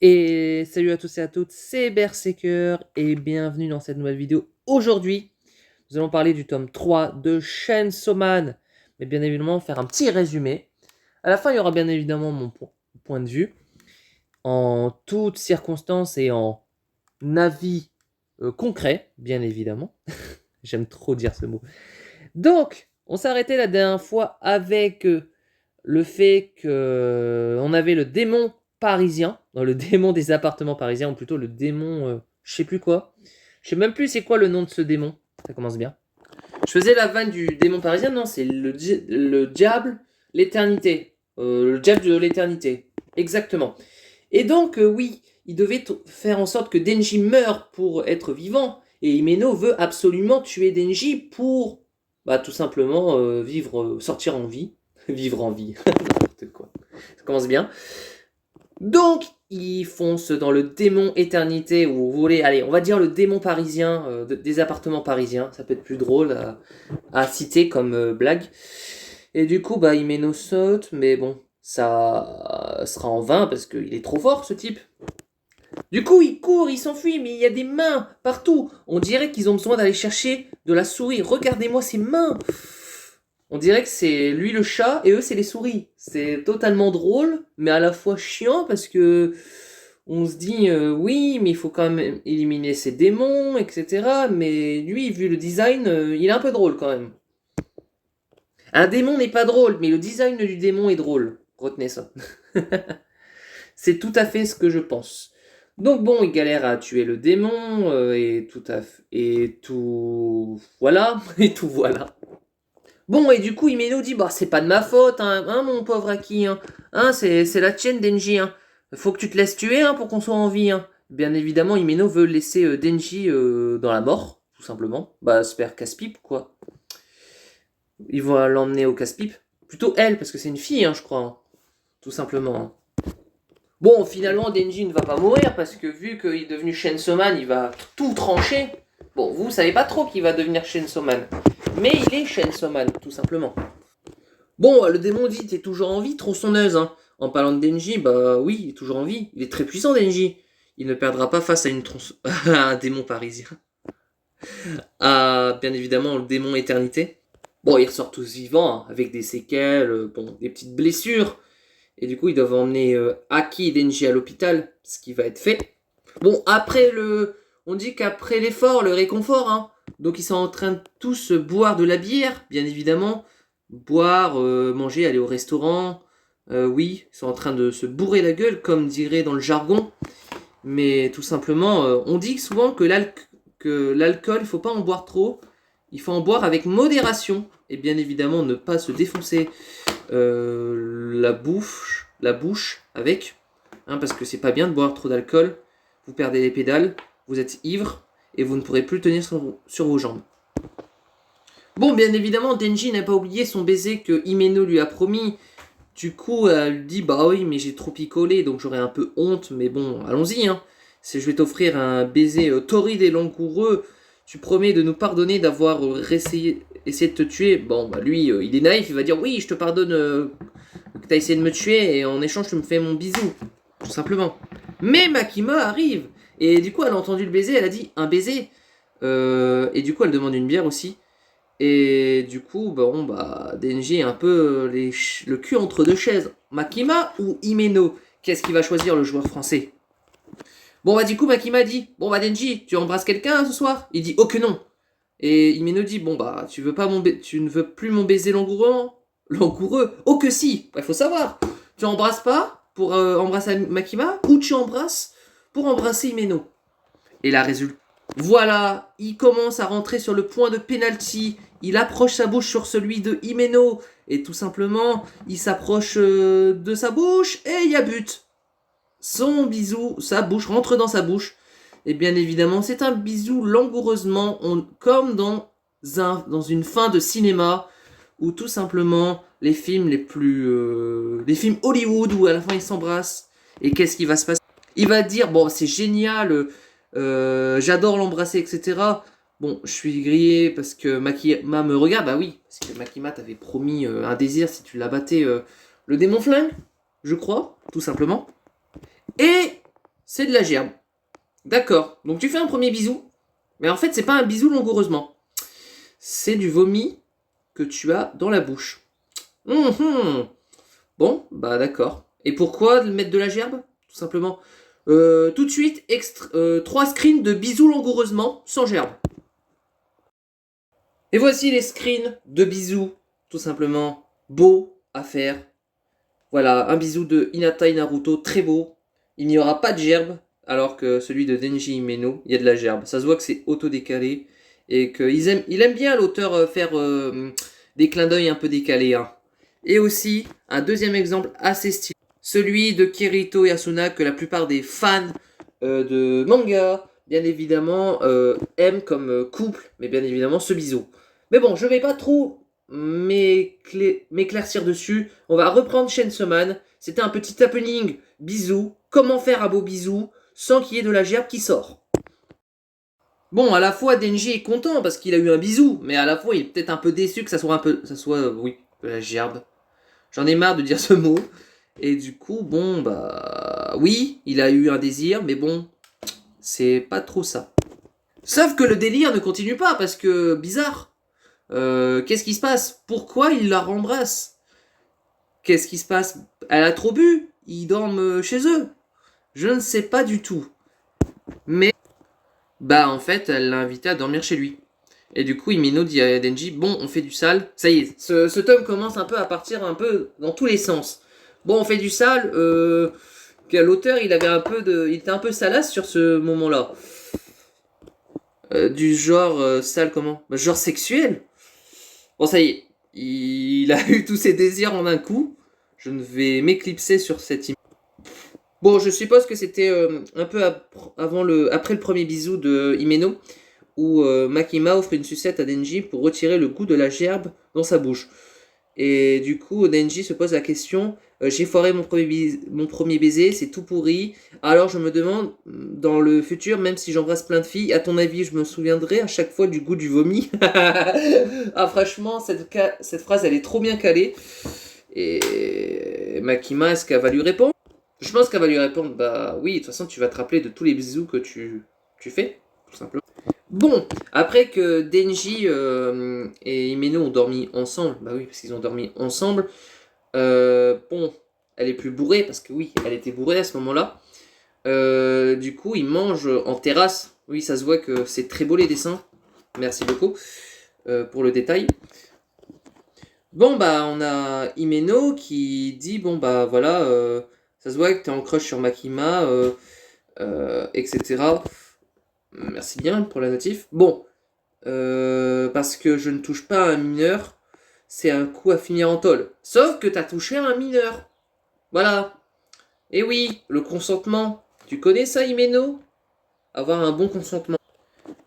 Et salut à tous et à toutes, c'est Berserker et bienvenue dans cette nouvelle vidéo. Aujourd'hui, nous allons parler du tome 3 de Chainsaw Man, mais bien évidemment faire un petit résumé. À la fin, il y aura bien évidemment mon point de vue, en toutes circonstances et en avis concret, bien évidemment. J'aime trop dire ce mot. Donc, on s'est arrêté la dernière fois avec le fait qu'on avait le démon parisien, dans le démon des appartements parisiens, ou plutôt le démon, je sais plus quoi. Je sais même plus c'est quoi le nom de ce démon. Ça commence bien. Je faisais la vanne du démon parisien, non, c'est le diable, l'éternité. Le diable de l'éternité. Exactement. Et donc, oui, il devait faire en sorte que Denji meure pour être vivant. Et Himeno veut absolument tuer Denji pour, bah, tout simplement, vivre, sortir en vie. Vivre en vie. N'importe quoi. Ça commence bien. Donc, ils foncent dans le démon éternité, ou vous voulez, allez, on va dire le démon parisien, des appartements parisiens. Ça peut être plus drôle à citer comme blague. Et du coup, bah, Himeno saute, mais bon, ça sera en vain parce qu'il est trop fort, ce type. Du coup, il court, il s'enfuit, mais il y a des mains partout. On dirait qu'ils ont besoin d'aller chercher de la souris. Regardez-moi ces mains. On dirait que c'est lui le chat et eux c'est les souris. C'est totalement drôle, mais à la fois chiant parce que on se dit oui, mais il faut quand même éliminer ces démons, etc. Mais lui, vu le design, il est un peu drôle quand même. Un démon n'est pas drôle, mais le design du démon est drôle. Retenez ça. C'est tout à fait ce que je pense. Donc bon, il galère à tuer le démon et tout voilà et tout voilà. Bon, et du coup, Himeno dit, bah, c'est pas de ma faute, hein, mon pauvre Aki, hein, c'est la tienne, Denji, hein. Faut que tu te laisses tuer, hein, pour qu'on soit en vie, hein. Bien évidemment, Himeno veut laisser Denji dans la mort, tout simplement. Bah, se faire casse-pipe, quoi. Ils vont l'emmener au casse-pipe. Plutôt elle, parce que c'est une fille, hein, je crois, hein, tout simplement. Hein. Bon, finalement, Denji ne va pas mourir, parce que vu qu'il est devenu Chainsaw Man, il va tout trancher. Bon, vous savez pas trop qu'il va devenir Chainsaw Man. Mais il est Chainsaw Man, tout simplement. Bon, le démon dit, t'es toujours en vie, tronçonneuse, hein. En parlant de Denji, bah oui, il est toujours en vie. Il est très puissant, Denji. Il ne perdra pas face à à un démon parisien. À, bien évidemment, le démon éternité. Bon, ils ressortent tous vivants, hein, avec des séquelles, bon, des petites blessures. Et du coup, ils doivent emmener Aki et Denji à l'hôpital, ce qui va être fait. Bon, on dit qu'après l'effort, le réconfort, hein. Donc ils sont en train de tous boire de la bière, bien évidemment. Boire, manger, aller au restaurant. Oui, ils sont en train de se bourrer la gueule, comme dirait dans le jargon. Mais tout simplement, on dit souvent que l'alcool, il faut pas en boire trop. Il faut en boire avec modération. Et bien évidemment, ne pas se défoncer la bouche avec. Hein, parce que c'est pas bien de boire trop d'alcool. Vous perdez les pédales, vous êtes ivre, et vous ne pourrez plus tenir sur vos jambes. Bon, bien évidemment, Denji n'a pas oublié son baiser que Himeno lui a promis. Du coup, elle lui dit, bah oui, mais j'ai trop picolé, donc j'aurais un peu honte, mais bon, allons-y, hein. Si je vais t'offrir un baiser torride et langoureux, tu promets de nous pardonner d'avoir essayé de te tuer. Bon, bah lui, il est naïf, il va dire, oui, je te pardonne que t'as essayé de me tuer, et en échange, tu me fais mon bisou. Tout simplement. Mais Makima arrive, et du coup, elle a entendu le baiser, elle a dit, un baiser. Et du coup, elle demande une bière aussi. Et du coup, bon, bah, Denji est un peu le cul entre deux chaises. Makima ou Himeno? Qu'est-ce qu'il va choisir, le joueur français? Bon, bah, du coup, Makima dit, bon, bah, Denji, tu embrasses quelqu'un ce soir? Il dit, oh que non. Et Himeno dit, bon, bah, tu ne veux plus mon baiser langoureux? Langoureux? Oh que si. Il faut savoir. Tu embrasses pas pour embrasser Makima, ou tu embrasses pour embrasser Himeno? Et la résultat. Voilà, il commence à rentrer sur le point de penalty. Il approche sa bouche sur celui de Himeno. Et tout simplement, il s'approche de sa bouche et il y a but. Son bisou, sa bouche rentre dans sa bouche. Et bien évidemment, c'est un bisou langoureusement, comme dans une fin de cinéma, où tout simplement, les films les films Hollywood, où à la fin ils s'embrassent. Et qu'est-ce qui va se passer? Il va dire, bon, c'est génial, j'adore l'embrasser, etc. Bon, je suis grillé parce que Makima me regarde. Bah oui, parce que Makima t'avait promis un désir si tu l'abattais le démon flingue, je crois, tout simplement. Et c'est de la gerbe. D'accord. Donc tu fais un premier bisou. Mais en fait, c'est pas un bisou langoureusement. C'est du vomi que tu as dans la bouche. Bon, bah d'accord. Et pourquoi mettre de la gerbe? Tout simplement. Tout de suite, 3 screens de bisous langoureusement sans gerbe. Et voici les screens de bisous, tout simplement, beaux à faire. Voilà, un bisou de Hinata et Naruto, très beau. Il n'y aura pas de gerbe, alors que celui de Denji Himeno, il y a de la gerbe. Ça se voit que c'est auto-décalé, et qu'il aime bien l'auteur faire des clins d'œil un peu décalés. Hein. Et aussi, un deuxième exemple assez stylé, celui de Kirito et Asuna, que la plupart des fans de manga, bien évidemment, aiment comme couple, mais bien évidemment ce bisou. Mais bon, je vais pas trop m'éclaircir dessus. On va reprendre Chainsaw Man. C'était un petit happening bisou. Comment faire un beau bisou sans qu'il y ait de la gerbe qui sort. Bon, à la fois Denji est content parce qu'il a eu un bisou, mais à la fois il est peut-être un peu déçu que ça soit oui, de la gerbe. J'en ai marre de dire ce mot. Et du coup, bon, bah, oui, il a eu un désir, mais bon, c'est pas trop ça. Sauf que le délire ne continue pas parce que, bizarre. Qu'est-ce qui se passe? Pourquoi il la rembrasse? Qu'est-ce qui se passe? Elle a trop bu? Ils dorment chez eux? Je ne sais pas du tout. Mais, bah en fait, elle l'a invité à dormir chez lui. Et du coup, Himeno dit à Denji, bon, on fait du sale. Ça y est, ce tome commence un peu à partir un peu dans tous les sens. Bon, on fait du sale. L'auteur, il était un peu salace sur ce moment-là. Du genre sale comment? Bah, genre sexuel. Bon, ça y est, il a eu tous ses désirs en un coup. Je ne vais m'éclipser sur cette image. Bon, je suppose que c'était un peu après le premier bisou de Himeno, où Makima offre une sucette à Denji pour retirer le goût de la gerbe dans sa bouche. Et du coup, Denji se pose la question, j'ai foiré mon premier baiser, c'est tout pourri. Alors je me demande, dans le futur, même si j'embrasse plein de filles, à ton avis, je me souviendrai à chaque fois du goût du vomi. Ah franchement, cette phrase, elle est trop bien calée. Et Makima, est-ce qu'elle va lui répondre? Je pense qu'elle va lui répondre, bah oui, de toute façon, tu vas te rappeler de tous les bisous que tu fais, tout simplement. Bon, après que Denji et Himeno ont dormi ensemble, bah oui, parce qu'ils ont dormi ensemble, bon, elle est plus bourrée, parce que oui, elle était bourrée à ce moment-là. Du coup, ils mangent en terrasse. Oui, ça se voit que c'est très beau les dessins. Merci beaucoup pour le détail. Bon, bah, on a Himeno qui dit, bon, bah, voilà, ça se voit que t'es en crush sur Makima, etc. Merci bien pour la notif. Bon, parce que je ne touche pas à un mineur, c'est un coup à finir en tôle. Sauf que t'as touché à un mineur. Voilà. Et oui, le consentement. Tu connais ça, Himeno? Avoir un bon consentement.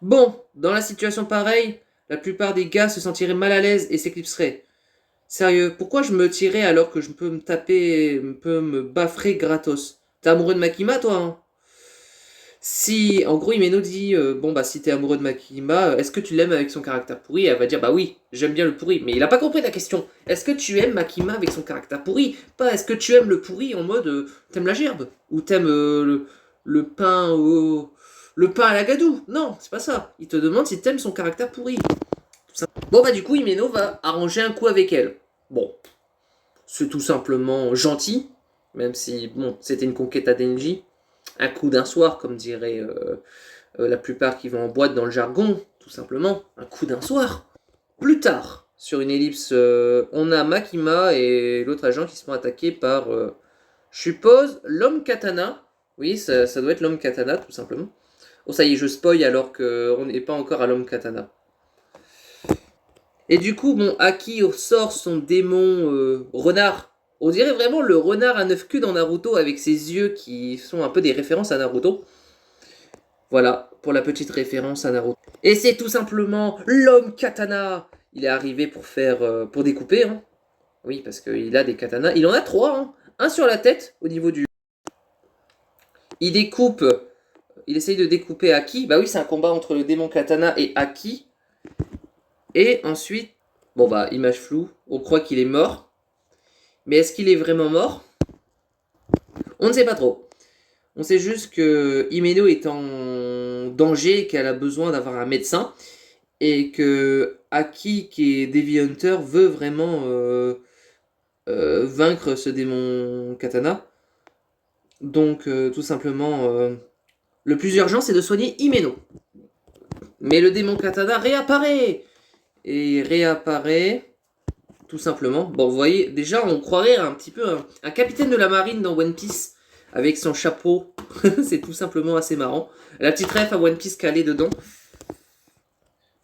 Bon, dans la situation pareille, la plupart des gars se sentiraient mal à l'aise et s'éclipseraient. Sérieux, pourquoi je me tirais alors que je peux me baffrer gratos? T'es amoureux de Makima, toi, hein? Si, en gros, Himeno dit, bon, bah, si t'es amoureux de Makima, est-ce que tu l'aimes avec son caractère pourri? Elle va dire, bah oui, j'aime bien le pourri. Mais il a pas compris la question. Est-ce que tu aimes Makima avec son caractère pourri? Pas, est-ce que tu aimes le pourri en mode, t'aimes la gerbe? Ou t'aimes le pain le pain à la gadoue? Non, c'est pas ça. Il te demande si t'aimes son caractère pourri. Bon, bah, du coup, Himeno va arranger un coup avec elle. Bon, c'est tout simplement gentil, même si, bon, c'était une conquête à Denji. Un coup d'un soir, comme dirait la plupart qui vont en boîte dans le jargon, tout simplement. Un coup d'un soir. Plus tard, sur une ellipse, on a Makima et l'autre agent qui se font attaquer par, je suppose, l'homme katana. Oui, ça doit être l'homme katana, tout simplement. Oh, ça y est, je spoil alors qu'on n'est pas encore à l'homme katana. Et du coup, bon, Aki sort son démon renard. On dirait vraiment le renard à 9 queues dans Naruto avec ses yeux qui sont un peu des références à Naruto. Voilà, pour la petite référence à Naruto. Et c'est tout simplement l'homme katana. Il est arrivé pour découper. Hein. Oui, parce qu'il a des katanas. Il en a 3. Hein. Un sur la tête, au niveau du... Il découpe... Il essaye de découper Aki. Bah oui, c'est un combat entre le démon katana et Aki. Et ensuite... Bon bah, image floue. On croit qu'il est mort. Mais est-ce qu'il est vraiment mort? On ne sait pas trop. On sait juste que Himeno est en danger, qu'elle a besoin d'avoir un médecin, et que Aki, qui est Devi Hunter, veut vraiment vaincre ce démon katana. Donc, tout simplement, le plus urgent, c'est de soigner Himeno. Mais le démon katana réapparaît. Et réapparaît, tout simplement. Bon, vous voyez, déjà, on croirait un petit peu un capitaine de la marine dans One Piece, avec son chapeau. C'est tout simplement assez marrant. La petite ref à One Piece calée dedans.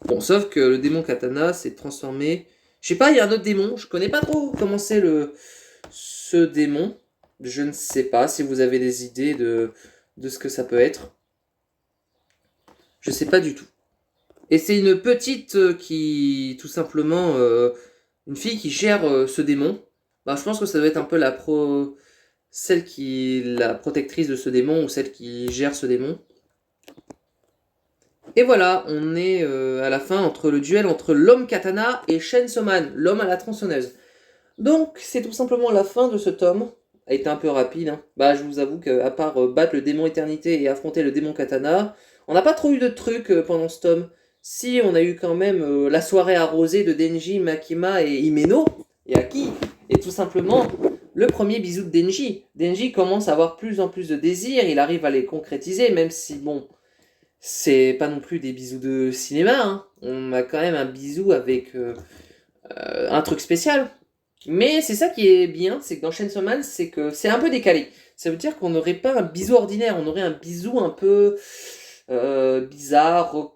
Bon, sauf que le démon katana s'est transformé... Je sais pas, il y a un autre démon. Je connais pas trop comment c'est ce démon. Je ne sais pas si vous avez des idées de ce que ça peut être. Je sais pas du tout. Et c'est une petite qui, tout simplement, une fille qui gère ce démon. Bah, je pense que ça doit être un peu la protectrice de ce démon ou celle qui gère ce démon. Et voilà, on est à la fin entre le duel entre l'homme katana et Chainsaw Man, l'homme à la tronçonneuse. Donc, c'est tout simplement la fin de ce tome. A été un peu rapide, hein. Bah, je vous avoue qu'à part battre le démon éternité et affronter le démon katana, on n'a pas trop eu de trucs pendant ce tome. Si, on a eu quand même la soirée arrosée de Denji, Makima et Himeno, et Aki, et tout simplement le premier bisou de Denji. Denji commence à avoir plus en plus de désirs, il arrive à les concrétiser, même si, bon, c'est pas non plus des bisous de cinéma, hein. On a quand même un bisou avec un truc spécial. Mais c'est ça qui est bien, c'est que dans Chainsaw Man, c'est que c'est un peu décalé. Ça veut dire qu'on n'aurait pas un bisou ordinaire, on aurait un bisou un peu bizarre,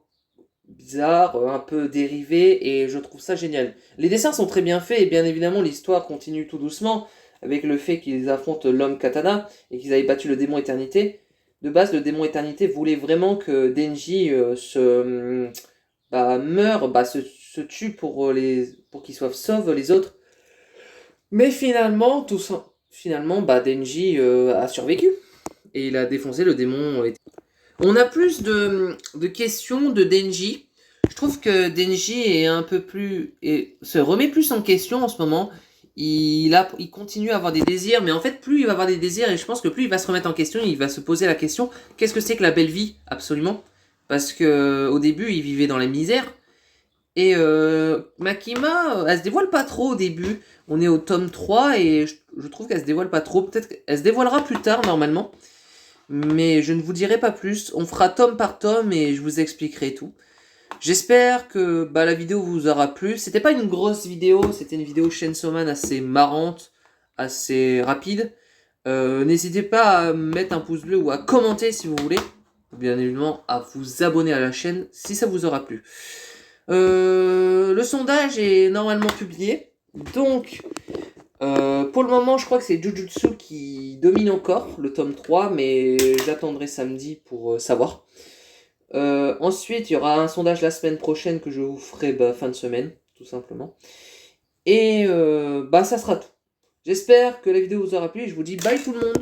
un peu dérivé, et je trouve ça génial. Les dessins sont très bien faits, et bien évidemment l'histoire continue tout doucement, avec le fait qu'ils affrontent l'homme katana, et qu'ils avaient battu le démon éternité. De base, le démon éternité voulait vraiment que Denji meure, se tue pour qu'il sauve les autres. Mais finalement, Denji a survécu. Et il a défoncé le démon. On a plus de questions de Denji. Je trouve que Denji est un peu plus... se remet plus en question en ce moment. Il continue à avoir des désirs, mais en fait, plus il va avoir des désirs, et je pense que plus il va se remettre en question, il va se poser la question, qu'est-ce que c'est que la belle vie, absolument? Parce que au début, il vivait dans la misère. Et Makima, elle se dévoile pas trop au début. On est au tome 3 et je trouve qu'elle se dévoile pas trop. Peut-être qu'elle se dévoilera plus tard normalement. Mais je ne vous dirai pas plus. On fera tome par tome et je vous expliquerai tout. J'espère que la vidéo vous aura plu. C'était pas une grosse vidéo, c'était une vidéo Chainsaw Man assez marrante, assez rapide. N'hésitez pas à mettre un pouce bleu ou à commenter si vous voulez. Bien évidemment à vous abonner à la chaîne si ça vous aura plu. Le sondage est normalement publié. Donc, pour le moment, je crois que c'est Jujutsu qui domine encore, le tome 3, mais j'attendrai samedi pour savoir. Ensuite, il y aura un sondage la semaine prochaine que je vous ferai fin de semaine, tout simplement. Et ça sera tout. J'espère que la vidéo vous aura plu et je vous dis bye tout le monde.